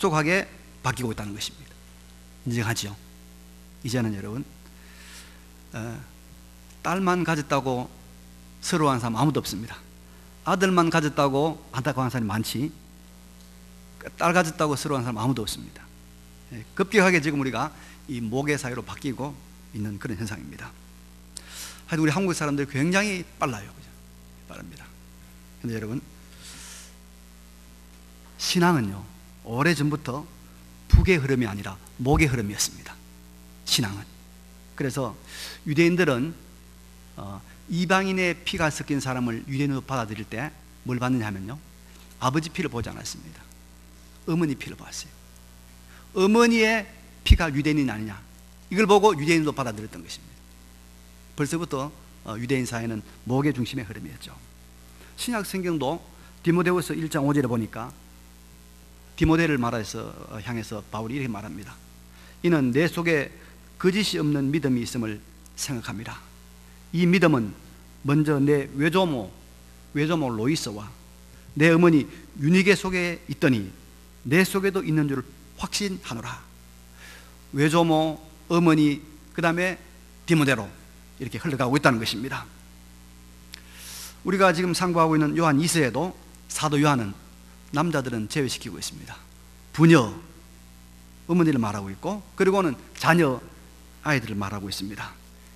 급속하게 바뀌고 있다는 것입니다. 인정하지요? 이제는 여러분 딸만 가졌다고 서러워하는 사람 아무도 없습니다. 아들만 가졌다고 안타까워하는 사람이 많지, 딸 가졌다고 서러워하는 사람 아무도 없습니다. 급격하게 지금 우리가 이 모계 사회로 바뀌고 있는 그런 현상입니다. 하여튼 우리 한국 사람들이 굉장히 빨라요. 그죠? 빠릅니다. 근데 여러분, 신앙은요, 오래전부터 북의 흐름이 아니라 목의 흐름이었습니다. 신앙은. 그래서 유대인들은 이방인의 피가 섞인 사람을 유대인으로 받아들일 때 뭘 받느냐 하면요, 아버지 피를 보지 않았습니다. 어머니 피를 봤어요. 어머니의 피가 유대인이 아니냐, 이걸 보고 유대인으로 받아들였던 것입니다. 벌써부터 유대인 사회는 목의 중심의 흐름이었죠. 신약 성경도 디모데후서 1장 5절에 보니까 디모데를 향해서 바울이 이렇게 말합니다. 이는 내 속에 거짓이 없는 믿음이 있음을 생각합니다. 이 믿음은 먼저 내 외조모 로이스와 내 어머니 유니게 속에 있더니 내 속에도 있는 줄 확신하노라. 외조모, 어머니, 그 다음에 디모데로 이렇게 흘러가고 있다는 것입니다. 우리가 지금 상고하고 있는 요한 2서에도 사도 요한은 남자들은 제외시키고 있습니다. 부녀, 어머니를 말하고 있고, 그리고는 자녀, 아이들을 말하고 있습니다.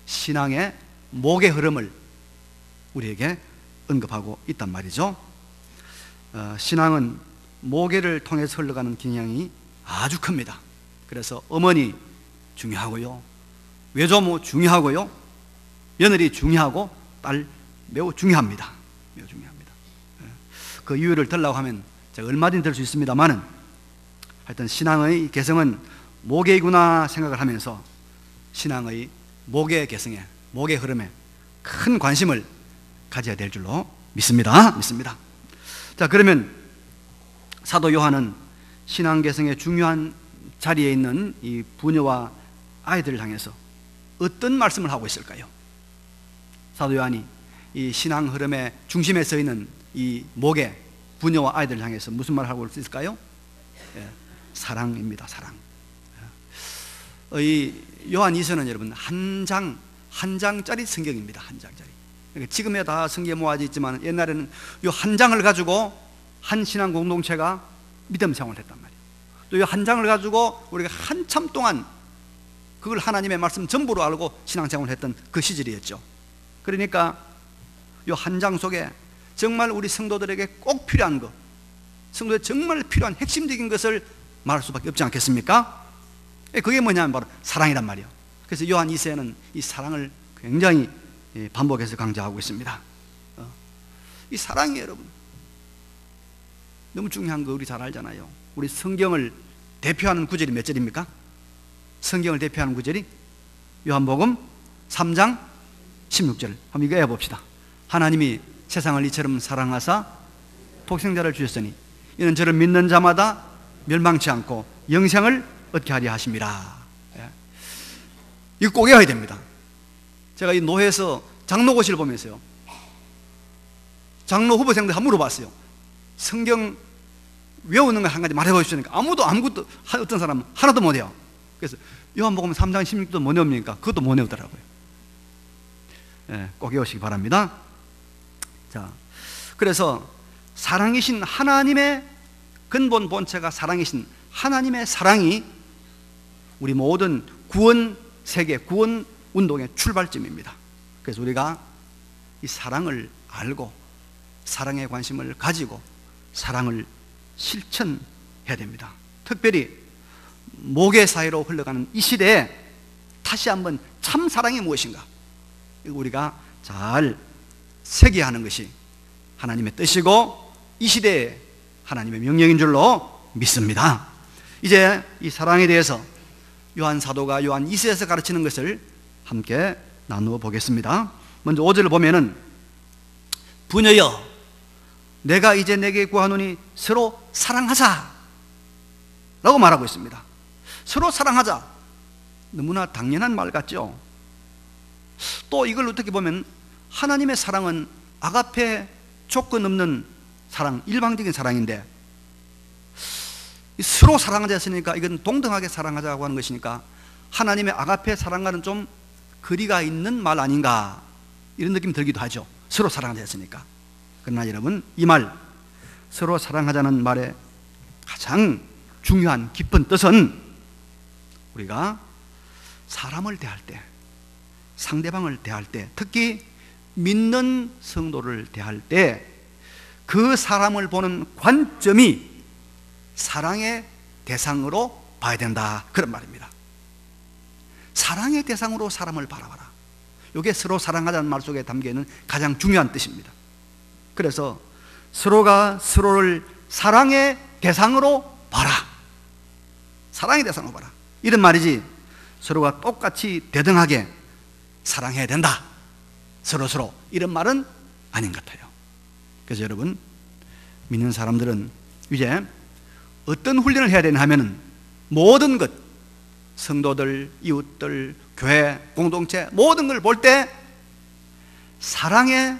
신앙의 목의 흐름을 우리에게 언급하고 있단 말이죠. 신앙은 모계를 통해서 흘러가는 경향이 아주 큽니다. 그래서 어머니 중요하고요, 외조모 중요하고요, 며느리 중요하고, 딸 매우 중요합니다. 매우 중요합니다. 그 이유를 들라고 하면 제가 얼마든지 들 수 있습니다만은, 하여튼 신앙의 개성은 모계이구나 생각을 하면서 신앙의 목의 개성에, 목의 흐름에 큰 관심을 가져야 될 줄로 믿습니다. 자, 그러면 사도 요한은 신앙 개성의 중요한 자리에 있는 이 부녀와 아이들을 향해서 어떤 말씀을 하고 있을까요? 사도 요한이 이 신앙 흐름의 중심에 서 있는 이 목의 부녀와 아이들을 향해서 무슨 말을 하고 있을까요? 사랑입니다. 사랑. 이 요한 2서는 여러분 한 장짜리 성경입니다. 한 장짜리. 지금에 다 성경에 모아져 있지만 옛날에는 이 한 장을 가지고 한 신앙 공동체가 믿음 생활을 했단 말이에요. 또 이 한 장을 가지고 우리가 한참 동안 그걸 하나님의 말씀 전부로 알고 신앙 생활을 했던 그 시절이었죠. 그러니까 이 한 장 속에 정말 우리 성도들에게 꼭 필요한 것, 성도에 정말 필요한 핵심적인 것을 말할 수밖에 없지 않겠습니까? 그게 뭐냐면 바로 사랑이란 말이에요. 그래서 요한 2세는 이 사랑을 굉장히 반복해서 강조하고 있습니다. 이 사랑이 여러분 너무 중요한 거 우리 잘 알잖아요. 우리 성경을 대표하는 구절이 몇 절입니까? 성경을 대표하는 구절이 요한복음 3장 16절. 한번 이거 해봅시다. 하나님이 세상을 이처럼 사랑하사 독생자를 주셨으니 이는 저를 믿는 자마다 멸망치 않고 영생을 얻게 하려 하심이라. 이거 꼭 외워야 됩니다. 제가 이 노회에서 장로고시를 보면서요, 장로 후보생들 한번 물어봤어요. 성경 외우는 거 한 가지 말해보십시오. 아무것도 어떤 사람은 하나도 못해요. 그래서 요한복음 3장 16도 못 외웁니까? 그것도 못 외우더라고요. 꼭 외우시기 바랍니다. 자, 그래서 사랑이신 하나님의 근본 본체가 사랑이신 하나님의 사랑이 우리 모든 구원 세계, 구원 운동의 출발점입니다. 그래서 우리가 이 사랑을 알고 사랑에 관심을 가지고 사랑을 실천해야 됩니다. 특별히 모계 사회로 흘러가는 이 시대에 다시 한번 참 사랑이 무엇인가 우리가 잘 새겨야 하는 것이 하나님의 뜻이고 이 시대에 하나님의 명령인 줄로 믿습니다. 이제 이 사랑에 대해서 요한 사도가 요한 2서에서 가르치는 것을 함께 나누어 보겠습니다. 먼저 5절을 보면은 부녀여 내가 이제 내게 구하노니 서로 사랑하자 라고 말하고 있습니다. 서로 사랑하자, 너무나 당연한 말 같죠. 또 이걸 어떻게 보면 하나님의 사랑은 아가페, 조건 없는 사랑, 일방적인 사랑인데 서로 사랑하자 했으니까 이건 동등하게 사랑하자고 하는 것이니까 하나님의 아가페 사랑과는 좀 거리가 있는 말 아닌가, 이런 느낌이 들기도 하죠. 서로 사랑하자 했으니까. 그러나 여러분, 이 말, 서로 사랑하자는 말의 가장 중요한 깊은 뜻은 우리가 사람을 대할 때, 상대방을 대할 때, 특히 믿는 성도를 대할 때 그 사람을 보는 관점이 사랑의 대상으로 봐야 된다, 그런 말입니다. 사랑의 대상으로 사람을 바라봐라. 이게 서로 사랑하자는 말 속에 담겨있는 가장 중요한 뜻입니다. 그래서 서로가 서로를 사랑의 대상으로 봐라. 사랑의 대상으로 봐라, 이런 말이지 서로가 똑같이 대등하게 사랑해야 된다, 서로 이런 말은 아닌 것 같아요. 그래서 여러분, 믿는 사람들은 이제 어떤 훈련을 해야 되냐 하면은 모든 것, 성도들, 이웃들, 교회, 공동체, 모든 걸 볼 때 사랑의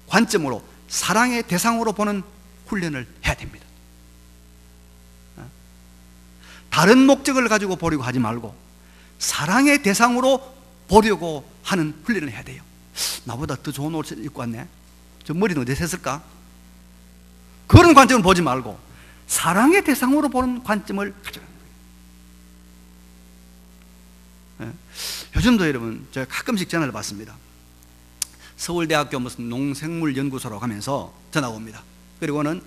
관점으로, 사랑의 대상으로 보는 훈련을 해야 됩니다. 다른 목적을 가지고 보려고 하지 말고 사랑의 대상으로 보려고 하는 훈련을 해야 돼요. 나보다 더 좋은 옷을 입고 왔네, 저 머리는 어디서 했을까? 그런 관점을 보지 말고 사랑의 대상으로 보는 관점을 가져가는 거예요. 요즘도 여러분, 제가 가끔씩 전화를 받습니다. 서울대학교 무슨 농생물연구소로 가면서 전화가 옵니다. 그리고는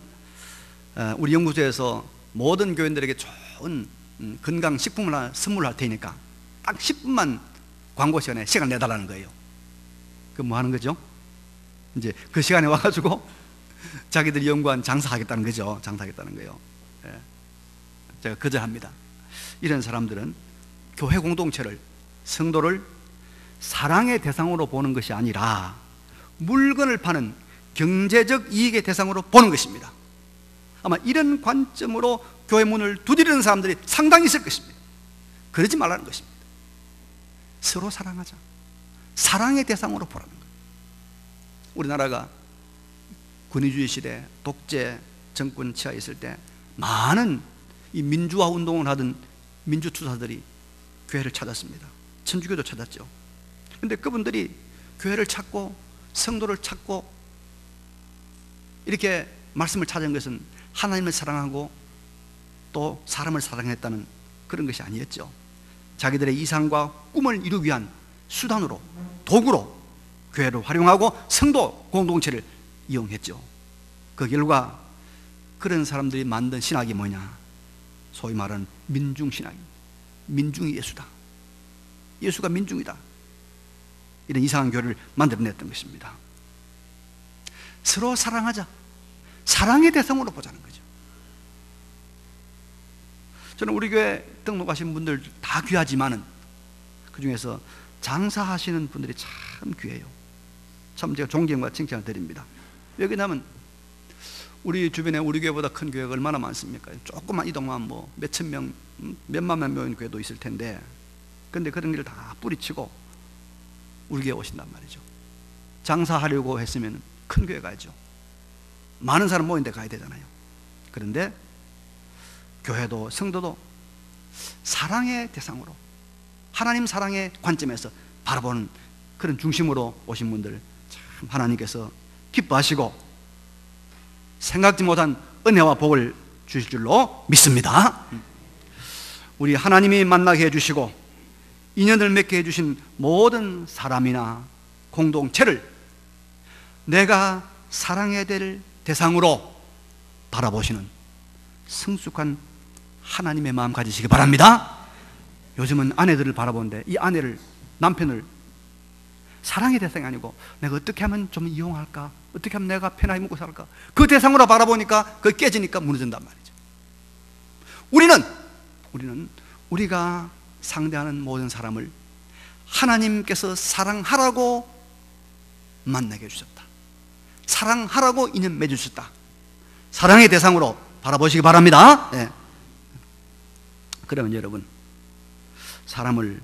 우리 연구소에서 모든 교인들에게 좋은 건강식품을 하나 선물할 테니까 딱 10분만 광고 시간에 시간 내달라는 거예요. 그 뭐 하는 거죠? 이제 그 시간에 와가지고 자기들이 연구한 장사하겠다는 거죠. 장사하겠다는 거예요. 제가 거절합니다. 이런 사람들은 교회 공동체를, 성도를 사랑의 대상으로 보는 것이 아니라 물건을 파는 경제적 이익의 대상으로 보는 것입니다. 아마 이런 관점으로 교회 문을 두드리는 사람들이 상당히 있을 것입니다. 그러지 말라는 것입니다. 서로 사랑하자, 사랑의 대상으로 보라는 거예요. 우리나라가 권위주의 시대, 독재 정권 치하에 있을 때 많은 이 민주화 운동을 하던 민주투사들이 교회를 찾았습니다. 천주교도 찾았죠. 그런데 그분들이 교회를 찾고 성도를 찾고 이렇게 말씀을 찾은 것은 하나님을 사랑하고 또 사람을 사랑했다는 그런 것이 아니었죠. 자기들의 이상과 꿈을 이루기 위한 수단으로, 도구로 교회를 활용하고 성도 공동체를 이용했죠. 그 결과 그런 사람들이 만든 신학이 뭐냐? 소위 말하는 민중신학입니다. 민중이 예수다, 예수가 민중이다, 이런 이상한 교회를 만들어냈던 것입니다. 서로 사랑하자, 사랑의 대상으로 보자는 거죠. 저는 우리 교회 등록하신 분들 다 귀하지만은 그 중에서 장사하시는 분들이 참 귀해요. 참 제가 존경과 칭찬을 드립니다. 왜 그러냐면 우리 주변에 우리 교회보다 큰 교회가 얼마나 많습니까? 조그만 이동만 뭐 몇천 명, 몇만 명 교회도 있을 텐데, 그런데 그런 길 다 뿌리치고 우리 교회 오신단 말이죠. 장사하려고 했으면 큰 교회 가야죠. 많은 사람 모인 데 가야 되잖아요. 그런데 교회도 성도도 사랑의 대상으로, 하나님 사랑의 관점에서 바라보는 그런 중심으로 오신 분들 참 하나님께서 기뻐하시고 생각지 못한 은혜와 복을 주실 줄로 믿습니다. 우리 하나님이 만나게 해주시고 인연을 맺게 해주신 모든 사람이나 공동체를 내가 사랑해야 될 대상으로 바라보시는 성숙한 하나님의 마음 가지시기 바랍니다. 요즘은 아내들을 바라보는데 이 아내를, 남편을 사랑의 대상이 아니고 내가 어떻게 하면 좀 이용할까, 어떻게 하면 내가 편하게 먹고 살까, 그 대상으로 바라보니까 그게 깨지니까 무너진단 말이죠. 우리는 우리가 상대하는 모든 사람을 하나님께서 사랑하라고 만나게 해주셨다, 사랑하라고 인연 맺으셨다, 사랑의 대상으로 바라보시기 바랍니다. 네. 그러면 여러분, 사람을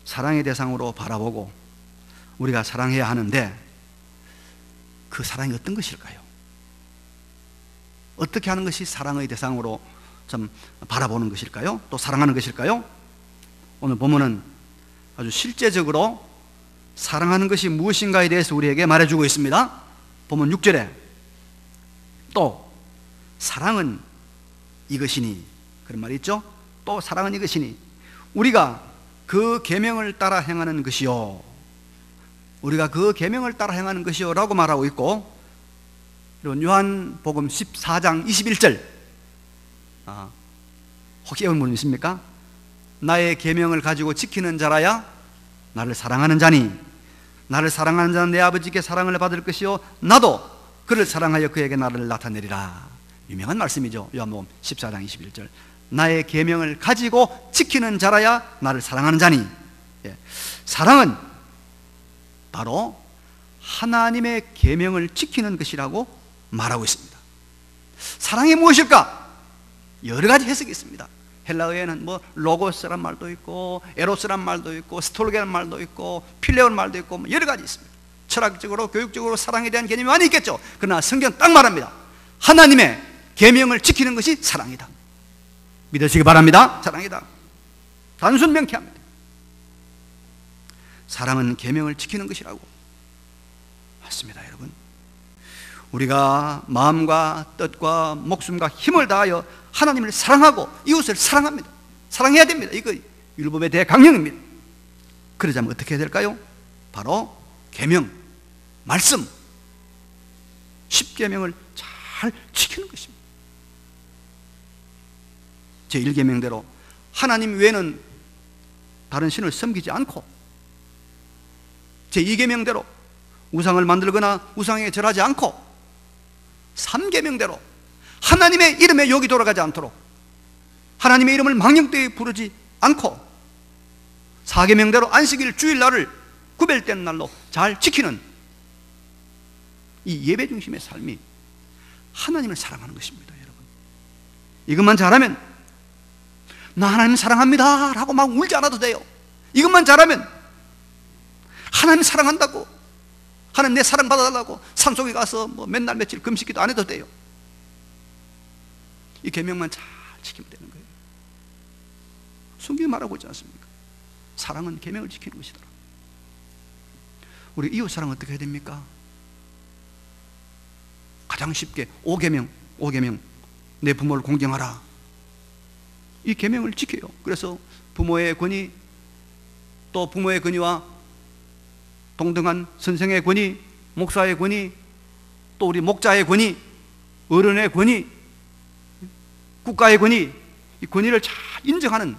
사랑의 대상으로 바라보고 우리가 사랑해야 하는데 그 사랑이 어떤 것일까요? 어떻게 하는 것이 사랑의 대상으로 참 바라보는 것일까요? 또 사랑하는 것일까요? 오늘 본문은 아주 실제적으로 사랑하는 것이 무엇인가에 대해서 우리에게 말해주고 있습니다. 본문 6절에 또 사랑은 이것이니, 그런 말이 있죠. 또 사랑은 이것이니 우리가 그 계명을 따라 행하는 것이요, 우리가 그 계명을 따라 행하는 것이요 라고 말하고 있고, 그리고 요한복음 14장 21절, 혹시 외운 분 있습니까? 나의 계명을 가지고 지키는 자라야 나를 사랑하는 자니, 나를 사랑하는 자는 내 아버지께 사랑을 받을 것이요 나도 그를 사랑하여 그에게 나를 나타내리라. 유명한 말씀이죠. 요한복음 14장 21절. 나의 계명을 가지고 지키는 자라야 나를 사랑하는 자니. 사랑은 바로 하나님의 계명을 지키는 것이라고 말하고 있습니다. 사랑이 무엇일까? 여러 가지 해석이 있습니다. 헬라어에는 뭐 로고스란 말도 있고, 에로스란 말도 있고, 스톨게란 말도 있고, 필레온 말도 있고, 여러 가지 있습니다. 철학적으로 교육적으로 사랑에 대한 개념이 많이 있겠죠. 그러나 성경 딱 말합니다. 하나님의 계명을 지키는 것이 사랑이다. 믿으시기 바랍니다. 사랑이다. 단순 명쾌합니다. 사랑은 계명을 지키는 것이라고. 맞습니다, 여러분. 우리가 마음과 뜻과 목숨과 힘을 다하여 하나님을 사랑하고 이웃을 사랑합니다. 사랑해야 됩니다. 이거 율법의 대강령입니다. 그러자면 어떻게 해야 될까요? 바로 계명, 말씀, 10계명을 잘 지키는 것입니다. 제1계명대로 하나님 외에는 다른 신을 섬기지 않고, 제2계명대로 우상을 만들거나 우상에 절하지 않고, 3계명대로 하나님의 이름에 욕이 돌아가지 않도록 하나님의 이름을 망령되이 부르지 않고, 4계명대로 안식일 주일날을 구별된 날로 잘 지키는 이 예배 중심의 삶이 하나님을 사랑하는 것입니다, 여러분. 이것만 잘하면 나 하나님 사랑합니다 라고 막 울지 않아도 돼요. 이것만 잘하면 하나님 사랑한다고, 하나님 내 사랑 받아달라고 산속에 가서 뭐 맨날 며칠 금식기도 안 해도 돼요. 이 계명만 잘 지키면 되는 거예요. 성경이 말하고 있지 않습니까? 사랑은 계명을 지키는 것이더라. 우리 이웃 사랑 어떻게 해야 됩니까? 가장 쉽게 5계명 내 부모를 공경하라. 이 계명을 지켜요. 그래서 부모의 권위, 또 부모의 권위와 동등한 선생의 권위, 목사의 권위, 또 우리 목자의 권위, 어른의 권위, 국가의 권위, 이 권위를 잘 인정하는,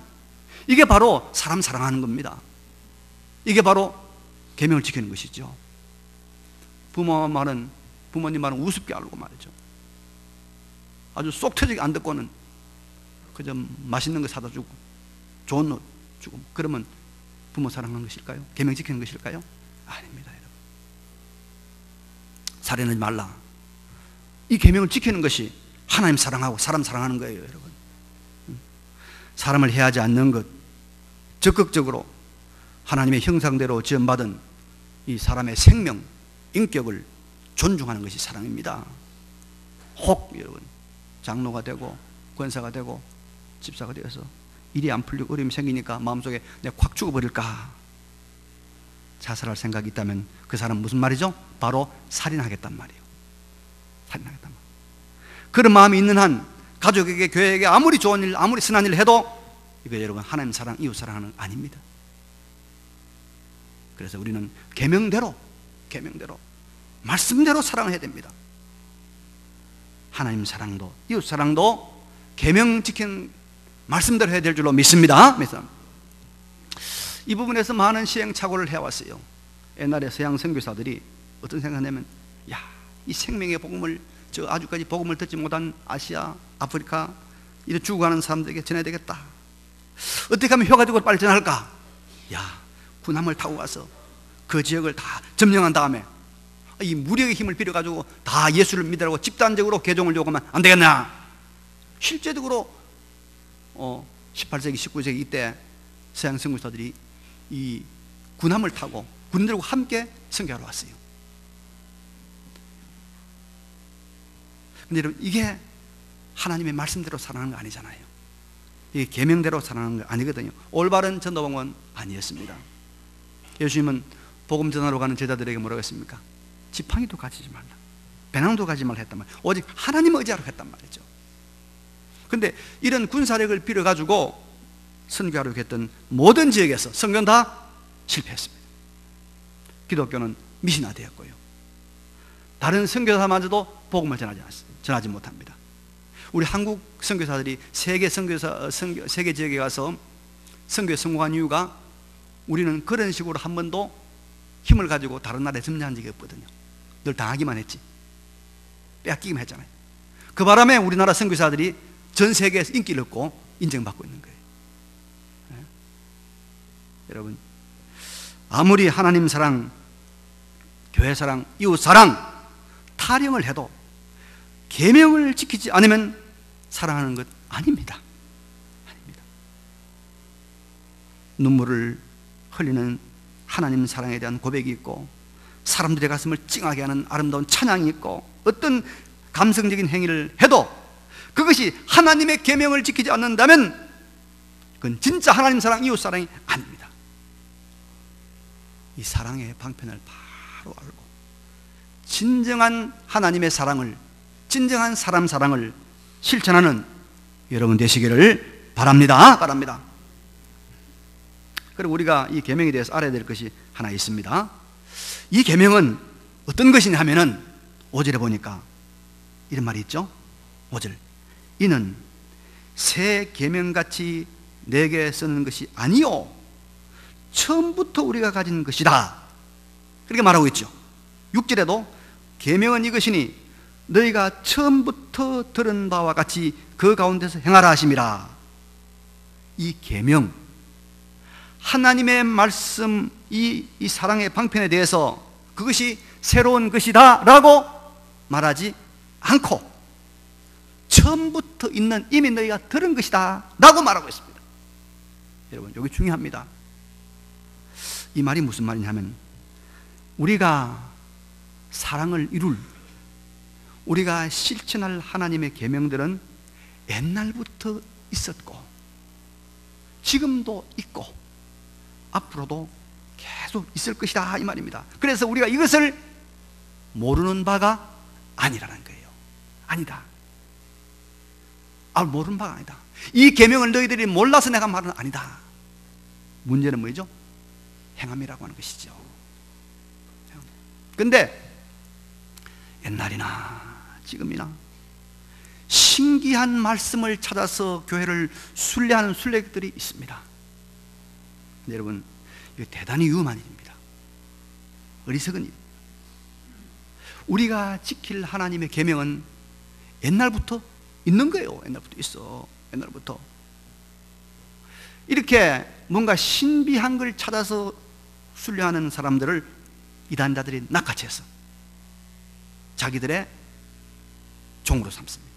이게 바로 사람 사랑하는 겁니다. 이게 바로 계명을 지키는 것이죠. 부모님 말은 우습게 알고 말이죠. 아주 쏙 터지게 안 듣고는 그저 맛있는 거 사다 주고 좋은 옷 주고, 그러면 부모 사랑하는 것일까요? 계명 지키는 것일까요? 아닙니다, 여러분. 살인하지 말라. 이 계명을 지키는 것이 하나님 사랑하고 사람 사랑하는 거예요, 여러분. 사람을 해하지 않는 것, 적극적으로 하나님의 형상대로 지음받은 이 사람의 생명, 인격을 존중하는 것이 사랑입니다. 혹 여러분 장로가 되고 권사가 되고 집사가 되어서 일이 안 풀리고 어려움이 생기니까 마음속에 내가 확 죽어버릴까, 자살할 생각이 있다면 그 사람은 무슨 말이죠? 바로 살인하겠단 말이에요. 살인하겠단 말이에요. 그런 마음이 있는 한 가족에게, 교회에게 아무리 좋은 일, 아무리 선한 일을 해도 이거 여러분 하나님 사랑, 이웃 사랑하는 아닙니다. 그래서 우리는 계명대로 말씀대로 사랑을 해야 됩니다. 하나님 사랑도 이웃 사랑도 계명 지킨 말씀대로 해야 될 줄로 믿습니다. 이 부분에서 많은 시행착오를 해왔어요. 옛날에 서양 선교사들이 어떤 생각하냐면, 야, 이 생명의 복음을 저 아주까지 복음을 듣지 못한 아시아, 아프리카 이래 죽어가는 사람들에게 전해야 되겠다. 어떻게 하면 효과적으로 빨리 전할까? 야, 군함을 타고 가서 그 지역을 다 점령한 다음에 이 무력의 힘을 빌어가지고 다 예수를 믿으라고 집단적으로 개종을 요구하면 안 되겠나? 실제적으로 18세기, 19세기 이때 서양 선교사들이 이 군함을 타고 군들과 함께 선교하러 왔어요. 근데 여러분, 이게 하나님의 말씀대로 살아가는 거 아니잖아요. 이게 계명대로 살아가는 거 아니거든요. 올바른 전도방법은 아니었습니다. 예수님은 복음 전하러 가는 제자들에게 뭐라고 했습니까? 지팡이도 가지지 말라, 배낭도 가지 말라 했단 말이에요. 오직 하나님 의지하러 했단 말이죠. 근데 이런 군사력을 빌어가지고 선교하려고 했던 모든 지역에서 선교는 다 실패했습니다. 기독교는 미신화되었고요, 다른 선교사마저도 복음을 전하지 못합니다. 우리 한국 선교사들이 세계 지역에 가서 선교에 성공한 이유가 우리는 그런 식으로 한 번도 힘을 가지고 다른 나라에 점령한 적이 없거든요. 늘 당하기만 했지, 빼앗기기만 했잖아요. 그 바람에 우리나라 선교사들이 전 세계에서 인기를 얻고 인정받고 있는 거예요. 네? 여러분, 아무리 하나님 사랑, 교회 사랑, 이웃 사랑, 타령을 해도 계명을 지키지 않으면 사랑하는 것 아닙니다. 아닙니다. 눈물을 흘리는 하나님 사랑에 대한 고백이 있고, 사람들의 가슴을 찡하게 하는 아름다운 찬양이 있고, 어떤 감성적인 행위를 해도 그것이 하나님의 계명을 지키지 않는다면 그건 진짜 하나님 사랑, 이웃 사랑이 아닙니다. 이 사랑의 방편을 바로 알고 진정한 하나님의 사랑을, 진정한 사람 사랑을 실천하는 여러분 되시기를 바랍니다. 그리고 우리가 이 계명에 대해서 알아야 될 것이 하나 있습니다. 이 계명은 어떤 것이냐 하면은 5절에 보니까 이런 말이 있죠. 5절, 이는 새 계명같이 내게 쓰는 것이 아니요 처음부터 우리가 가진 것이다, 그렇게 말하고 있죠. 6절에도 계명은 이것이니 너희가 처음부터 들은 바와 같이 그 가운데서 행하라 하심이라. 이 계명, 하나님의 말씀, 이 사랑의 방편에 대해서 그것이 새로운 것이다 라고 말하지 않고 처음부터 있는, 이미 너희가 들은 것이다 라고 말하고 있습니다. 여러분, 여기 중요합니다. 이 말이 무슨 말이냐면, 우리가 사랑을 이룰, 우리가 실천할 하나님의 계명들은 옛날부터 있었고 지금도 있고 앞으로도 계속 있을 것이다, 이 말입니다. 그래서 우리가 이것을 모르는 바가 아니라는 거예요. 아니다. 모르는 바가 아니다. 이 계명을 너희들이 몰라서 내가 말은 아니다. 문제는 뭐죠? 행함이라고 하는 것이죠. 근데 옛날이나 지금이나 신기한 말씀을 찾아서 교회를 순례하는 순례객들이 있습니다. 근데 여러분, 이거 대단히 위험한 일입니다. 어리석은 일. 우리가 지킬 하나님의 계명은 옛날부터 있는 거예요. 옛날부터 있어. 옛날부터. 이렇게 뭔가 신비한 걸 찾아서 순례하는 사람들을 이단자들이 낚아채서 자기들의 종으로 삼습니다.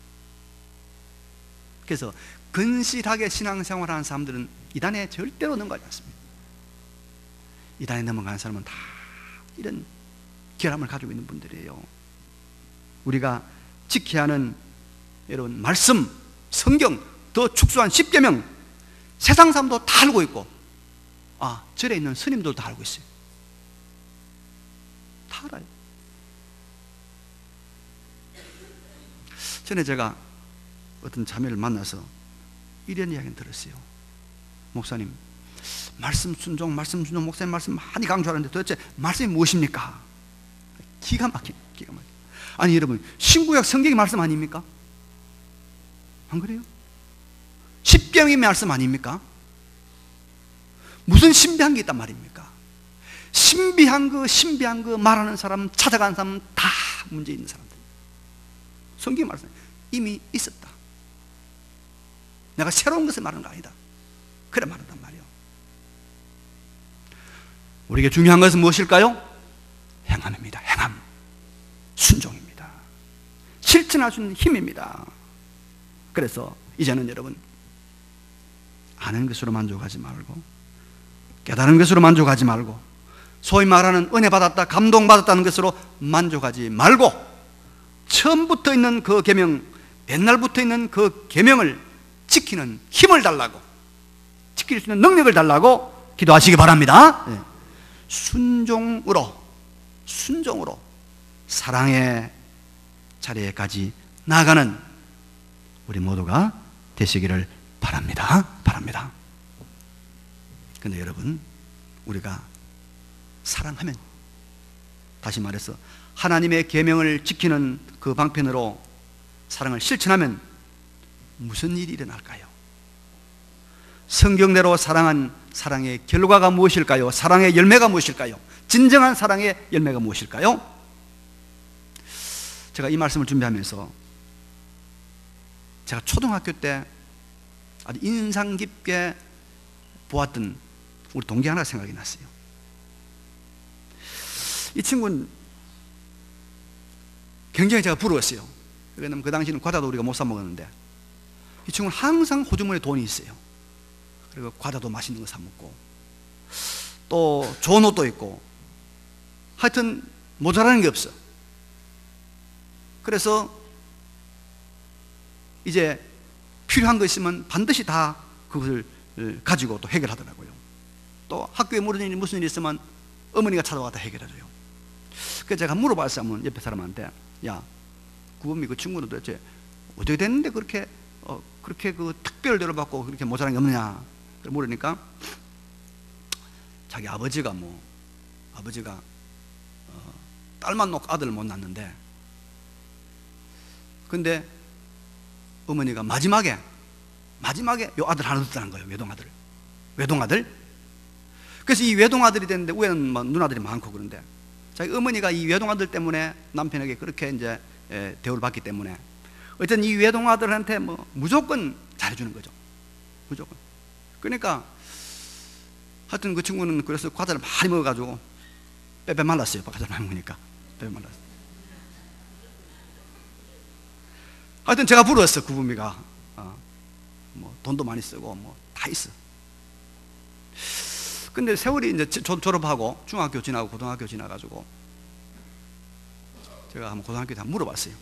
그래서 근실하게 신앙생활하는 사람들은 이단에 절대로 넘어가지 않습니다. 이단에 넘어가는 사람은 다 이런 결함을 가지고 있는 분들이에요. 우리가 지켜야 하는 여러분 말씀, 성경, 더 축소한 10계명, 세상 사람도 다 알고 있고, 절에 있는 스님들도 다 알고 있어요. 다 알아요. 전에 제가 어떤 자매를 만나서 이런 이야기를 들었어요. 목사님, 말씀 순종, 목사님 말씀 많이 강조하는데 도대체 말씀이 무엇입니까? 기가 막히네. 아니 여러분, 신구약 성경의 말씀 아닙니까? 안 그래요? 십계명의 말씀 아닙니까? 무슨 신비한 게 있단 말입니까? 신비한 거 말하는 사람, 찾아가는 사람 다 문제 있는 사람들. 성경의 말씀 이미 있었다. 내가 새로운 것을 말하는 거 아니다. 그래 말한단 말이에요. 우리에게 중요한 것은 무엇일까요? 행함입니다. 행함, 순종입니다. 실천할 수 있는 힘입니다. 그래서 이제는 여러분, 아는 것으로 만족하지 말고 깨달은 것으로 만족하지 말고 소위 말하는 은혜 받았다, 감동 받았다는 것으로 만족하지 말고 처음부터 있는 그 계명, 옛날부터 있는 그 계명을 지키는 힘을 달라고, 지킬 수 있는 능력을 달라고 기도하시기 바랍니다. 순종으로 사랑의 자리에까지 나아가는 우리 모두가 되시기를 바랍니다. 그런데 여러분, 우리가 사랑하면, 다시 말해서 하나님의 계명을 지키는 그 방편으로 사랑을 실천하면 무슨 일이 일어날까요? 성경대로 사랑한 사랑의 결과가 무엇일까요? 사랑의 열매가 무엇일까요? 진정한 사랑의 열매가 무엇일까요? 제가 이 말씀을 준비하면서 제가 초등학교 때 아주 인상 깊게 보았던 우리 동기 하나 생각이 났어요. 이 친구는 굉장히 제가 부러웠어요. 왜냐하면 그 당시는 과자도 우리가 못 사 먹었는데, 이 친구는 항상 호주머니에 돈이 있어요. 그리고 과자도 맛있는 거 사 먹고, 또 좋은 옷도 입고, 하여튼 모자라는 게 없어. 그래서 이제 필요한 거 있으면 반드시 다 그것을 가지고 또 해결하더라고요. 또 학교에 무슨 일이 있으면 어머니가 찾아와서 해결해줘요. 그래서 제가 물어봤어요. 한번 옆에 사람한테, 야, 구범이 그 친구는 도대체 어떻게 됐는데 그렇게 그 특별대로 받고 그렇게 모자란 게 없느냐 물으니까, 자기 아버지가 딸만 놓고 아들을 못 낳는데, 근데 어머니가 마지막에 요 아들 하나 뒀다는 거예요. 외동아들. 그래서 이 외동아들이 됐는데, 위에는 막 누나들이 많고 그런데, 자기 어머니가 이 외동아들 때문에 남편에게 그렇게 이제 대우를 받기 때문에 어쨌든 이 외동아들한테 뭐 무조건 잘해주는 거죠. 무조건. 그러니까 하여튼 그 친구는 그래서 과자를 많이 먹어가지고 빼빼 말랐어요. 과자를 많이 먹으니까 빼빼 말랐어요. 하여튼 제가 부러웠어. 구분미가 뭐 돈도 많이 쓰고 뭐 다 있어. 근데 세월이 이제 졸업하고 중학교 지나고 고등학교 지나가지고 제가 한번 고등학교 때 한번 물어봤어요.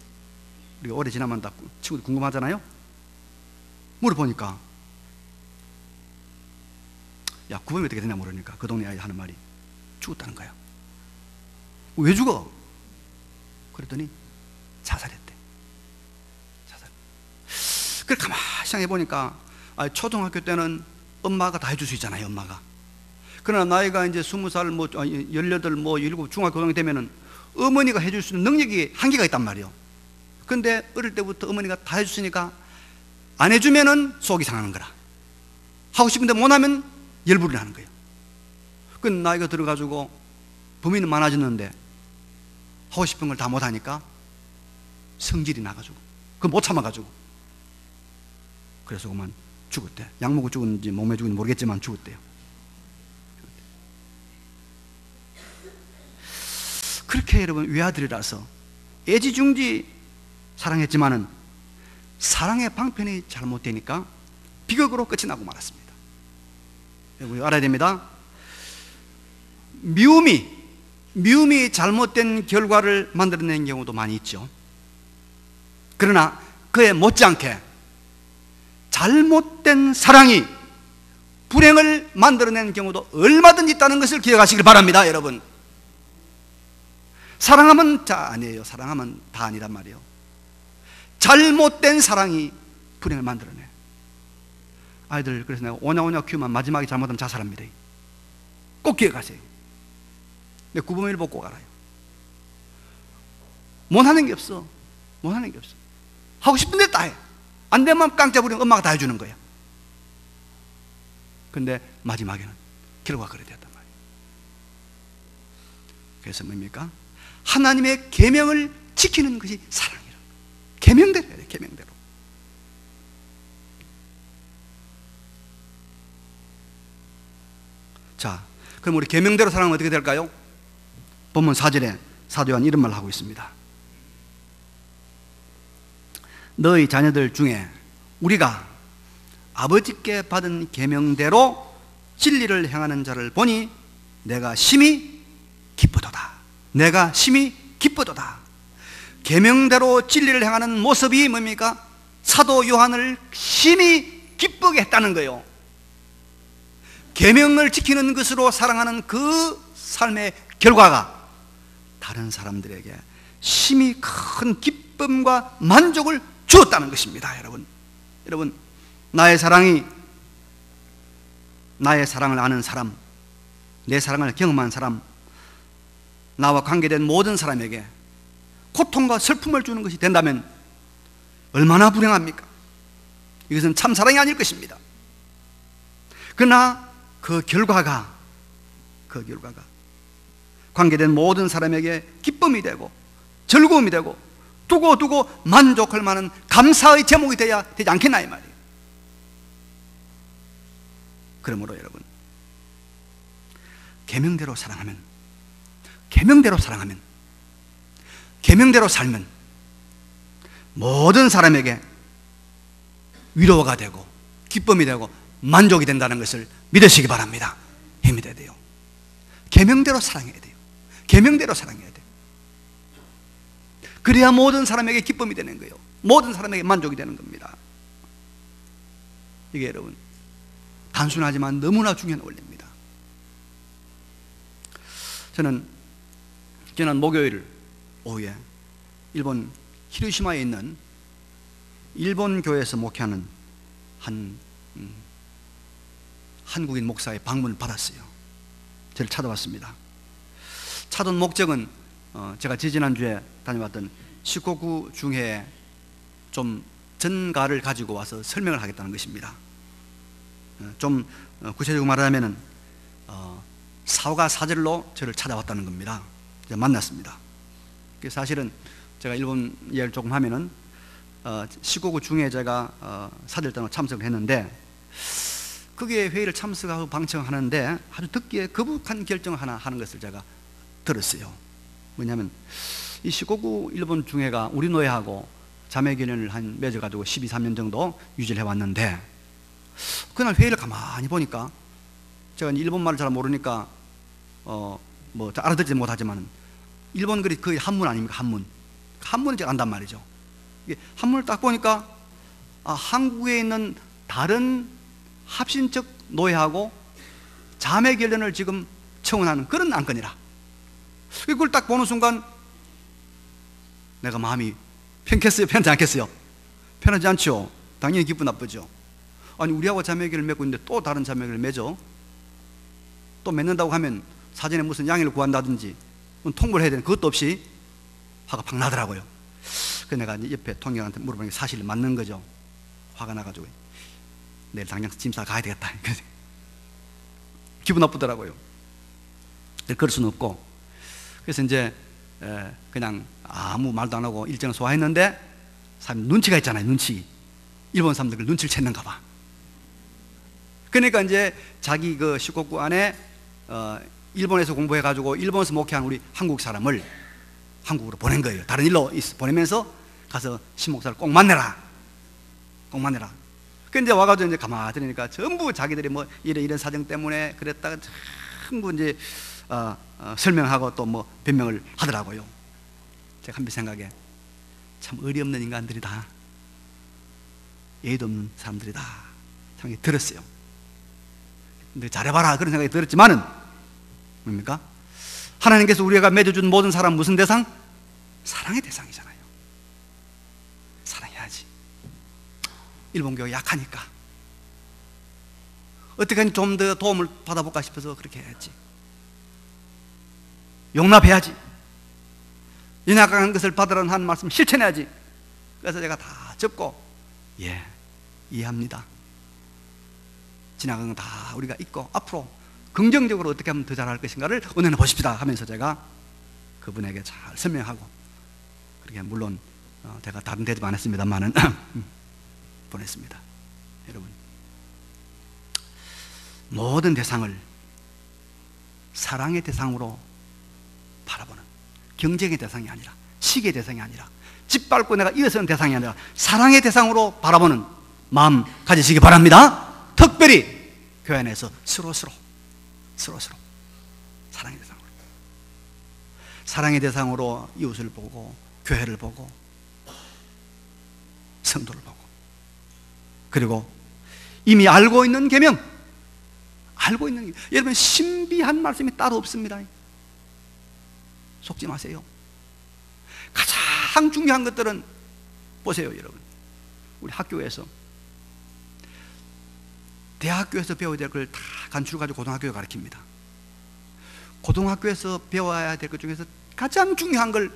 우리가 오래 지나면 다 친구들 궁금하잖아요. 물어보니까, 야, 구범이 어떻게 되냐 물으니까 그 동네 아이 하는 말이 죽었다는 거야. 왜 죽어? 그랬더니 자살했대. 그래 가만히 생각해 보니까, 초등학교 때는 엄마가 다 해줄 수 있잖아요. 엄마가. 그러나 나이가 이제 20살, 18, 17, 중학교 고등학교 되면은 어머니가 해줄 수 있는 능력이 한계가 있단 말이에요. 근데 어릴 때부터 어머니가 다 해줬으니까 안 해주면은 속이 상하는 거라. 하고 싶은데 못하면 열불이 나는 거예요. 그 나이가 들어가지고 범위는 많아졌는데 하고 싶은 걸 다 못하니까 성질이 나가지고 그걸 못 참아가지고 그래서 그만 죽었대. 약 먹고 죽었는지 몸에 죽었는지 모르겠지만 죽었대요. 그렇게 여러분 외아들이라서 애지중지 사랑했지만은 사랑의 방편이 잘못되니까 비극으로 끝이 나고 말았습니다. 여러분 알아야 됩니다. 미움이 잘못된 결과를 만들어내는 경우도 많이 있죠. 그러나 그에 못지않게 잘못된 사랑이 불행을 만들어내는 경우도 얼마든지 있다는 것을 기억하시길 바랍니다. 여러분, 사랑하면 다 아니에요. 사랑하면 다 아니란 말이에요. 잘못된 사랑이 불행을 만들어내. 아이들 그래서 내가 오냐오냐 키우면 마지막에 잘못하면 자살합니다. 꼭 기억하세요. 내 구범이를 보고 알아요. 못하는 게 없어. 하고 싶은데 다 해. 안 되면 깡짜 부리면 엄마가 다 해주는 거야. 근데 마지막에는 결과가 그래 됐단 말이에요. 그래서 뭡니까? 하나님의 계명을 지키는 것이 사랑이라. 계명대로 해야 돼. 계명대로. 자, 그럼 우리 계명대로 사랑하면 어떻게 될까요? 본문 4절에 사도 요한 이런 말을 하고 있습니다. 너희 자녀들 중에 우리가 아버지께 받은 계명대로 진리를 행하는 자를 보니 내가 심히 기쁘도다. 계명대로 진리를 행하는 모습이 뭡니까? 사도 요한을 심히 기쁘게 했다는 거예요. 계명을 지키는 것으로 사랑하는 그 삶의 결과가 다른 사람들에게 심히 큰 기쁨과 만족을 주었다는 것입니다. 여러분, 나의 사랑을 아는 사람, 내 사랑을 경험한 사람, 나와 관계된 모든 사람에게 고통과 슬픔을 주는 것이 된다면 얼마나 불행합니까? 이것은 참 사랑이 아닐 것입니다. 그러나 그 결과가 관계된 모든 사람에게 기쁨이 되고 즐거움이 되고 두고 만족할 만한 감사의 제목이 되지 않겠나 이 말이에요. 그러므로 여러분, 계명대로 사랑하면, 계명대로 살면 모든 사람에게 위로가 되고 기쁨이 되고 만족이 된다는 것을 믿으시기 바랍니다. 힘이 돼야 돼요. 계명대로 사랑해야 돼요. 계명대로 사랑해야 돼요. 그래야 모든 사람에게 기쁨이 되는 거예요. 모든 사람에게 만족이 되는 겁니다. 이게 여러분 단순하지만 너무나 중요한 원리입니다. 저는 지난 목요일 오후에 일본 히로시마에 있는 일본 교회에서 목회하는 한 한국인 목사의 방문을 받았어요. 저를 찾아왔습니다. 찾아온 목적은 제가 지지난주에 다녀왔던 시코구 중회에 좀 전가를 가지고 와서 설명을 하겠다는 것입니다. 좀 구체적으로 말하자면 사후가 사절로 저를 찾아왔다는 겁니다. 만났습니다. 사실은 제가 일본 이야기를 조금 하면은 시코구 중회에 제가 사절단으로 참석을 했는데 거기에 회의를 참석하고 방청하는데 아주 듣기에 거북한 결정을 하나 하는 것을 제가 들었어요. 뭐냐면 이 시코구 일본 중회가 우리 노예하고 자매결연을 한 맺어가지고 12~13년 정도 유지를 해왔는데 그날 회의를 가만히 보니까 제가 일본말을 잘 모르니까 뭐 알아듣지 못하지만 일본 글이 거의 한문 아닙니까? 한문을 제가 안단 말이죠. 한문을 딱 보니까 한국에 있는 다른 합신적 노예하고 자매결연을 지금 청원하는 그런 안건이라. 그걸 딱 보는 순간 내가 마음이 편했어요? 편하지 않겠어요? 편하지 않죠? 당연히 기분 나쁘죠. 아니 우리하고 자매결을 맺고 있는데 또 다른 자매결을 맺어? 또 맺는다고 하면 사전에 무슨 양해를 구한다든지 통보를 해야 되는 그것도 없이 화가 팍 나더라고요. 그래서 내가 옆에 통역한테 물어보니까 사실 맞는 거죠. 화가 나가지고 내일 당장 짐 싸 가야 되겠다. 기분 나쁘더라고요. 그럴 수는 없고 그래서 이제 그냥 아무 말도 안 하고 일정을 소화했는데 사람 눈치가 있잖아요. 눈치. 일본 사람들 눈치를 챘는가 봐. 그러니까 이제 자기 그 시코구 안에 일본에서 공부해가지고 일본에서 목회한 우리 한국 사람을 한국으로 보낸 거예요. 다른 일로 보내면서 가서 신목사를 꼭 만나라. 근데 이제 와가지고 이제 가만히 들으니까 전부 자기들이 뭐 이런 사정 때문에 그랬다가 전부 이제 설명하고 또 뭐 변명을 하더라고요. 제가 한번 생각에 참 의리 없는 인간들이다. 예의도 없는 사람들이다. 생각이 들었어요. 근데 잘해봐라 그런 생각이 들었지만은 뭡니까? 하나님께서 우리가 맺어준 모든 사람 무슨 대상? 사랑의 대상이잖아요. 사랑해야지. 일본 교회 약하니까 어떻게 하면 좀 더 도움을 받아볼까 싶어서 그렇게 해야지. 용납해야지. 연약한 것을 받으라는 한 말씀 실천해야지. 그래서 제가 다 접고 이해합니다. 지나간 건 다 우리가 잊고 앞으로 긍정적으로 어떻게 하면 더 잘할 것인가를 은혜는 보십시다 하면서 제가 그분에게 잘 설명하고 그렇게 물론 제가 다른 대접 안 했습니다만은 보냈습니다. 여러분 모든 대상을 사랑의 대상으로 바라보는 경쟁의 대상이 아니라 시기의 대상이 아니라 짓밟고 내가 일어서는 대상이 아니라 사랑의 대상으로 바라보는 마음 가지시기 바랍니다. 특별히 교회 안에서 서로 사랑의 대상으로 이웃을 보고 교회를 보고 성도를 보고 그리고 이미 알고 있는 계명, 알고 있는 계명. 여러분, 신비한 말씀이 따로 없습니다. 속지 마세요. 가장 중요한 것들은 보세요, 여러분. 우리 학교에서, 대학교에서 배워야 될 걸 다 간추려가지고 고등학교에 가르칩니다. 고등학교에서 배워야 될 것 중에서 가장 중요한 걸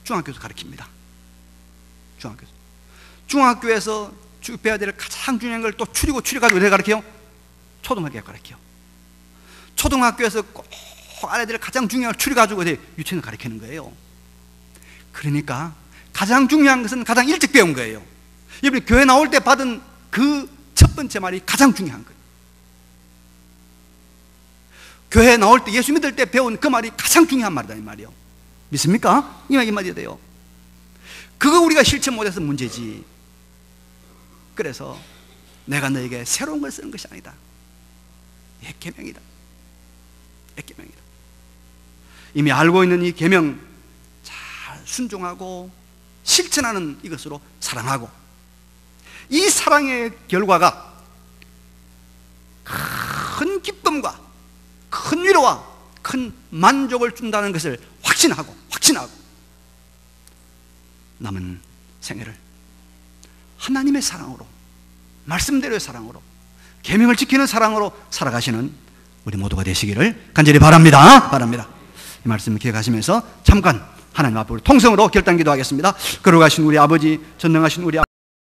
중학교에서 가르칩니다. 중학교에서 배워야 될 가장 중요한 걸 또 추려가지고 왜 가르쳐요? 초등학교에 가르쳐요. 초등학교에서 꼭 알아야 될 가장 중요한 걸 추려가지고 유치원을 가르치는 거예요. 그러니까 가장 중요한 것은 가장 일찍 배운 거예요. 여러분, 교회 나올 때 받은 그 첫 번째 말이 가장 중요한 거예요. 교회 나올 때, 예수 믿을 때 배운 그 말이 가장 중요한 말이다, 이 말이요. 믿습니까? 이 말이 돼요. 그거 우리가 실천 못해서 문제지. 그래서 내가 너에게 새로운 걸 쓰는 것이 아니다. 옛 계명이다. 옛 계명이다. 이미 알고 있는 이 계명 잘 순종하고 실천하는 이것으로 사랑하고, 이 사랑의 결과가 큰 기쁨과 큰 위로와 큰 만족을 준다는 것을 확신하고 남은 생애를 하나님의 사랑으로, 말씀대로의 사랑으로, 계명을 지키는 사랑으로 살아가시는 우리 모두가 되시기를 간절히 바랍니다. 이 말씀을 기억하시면서 잠깐 하나님 앞으로 통성으로 결단 기도하겠습니다. 걸어가신 우리 아버지, 전능하신 우리 아버지,